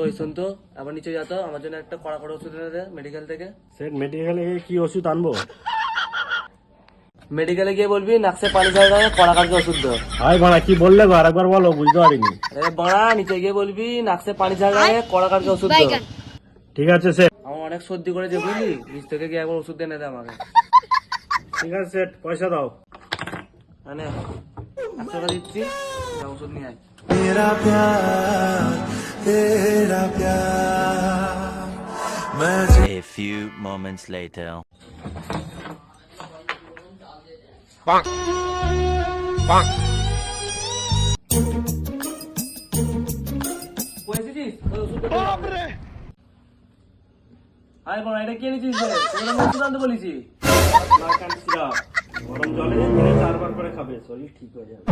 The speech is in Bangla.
ওই শুন তো, আবার নিচে যা তো, আমার জন্য একটা কড়া কড়া ওষুধ এনে দে মেডিকেল থেকে। সেট মেডিকেলে কি ওষুধ আনবো? মেডিকেলে গিয়ে বলবি নাকসে পানি ঝাড়া কড়া কাটকে ওষুধ দাও। হাই বাড়া, কি বললে গো? আরেকবার বলো, বুঝতে পারিনি। আরে বাড়া, নিচে গিয়ে বলবি নাকসে পানি ঝাড়া কড়া কাটকে ওষুধ দাও। ঠিক আছে সেট। আমার অনেক সর্দি করেছে বুঝলি, নিচ থেকে গিয়ে একবার ওষুধ এনে দে আমাকে। ঠিক আছে সেট, পয়সা দাও। মানে 100 টাকা দিচ্ছি, যা ওষুধ নিয়ে আয়। तेरा प्यार तेरा प्यार मैं A few moments later. কই এসেছিস? ওই ওষুধটা দে। আরে বাড়া, এটা কি এনেছিস রে? তোর আমি ওষুধ আনতে বলেছি। গরম জলে দিনে 4 বার করে খাবে, শরীর ঠিক হয়ে যাবে।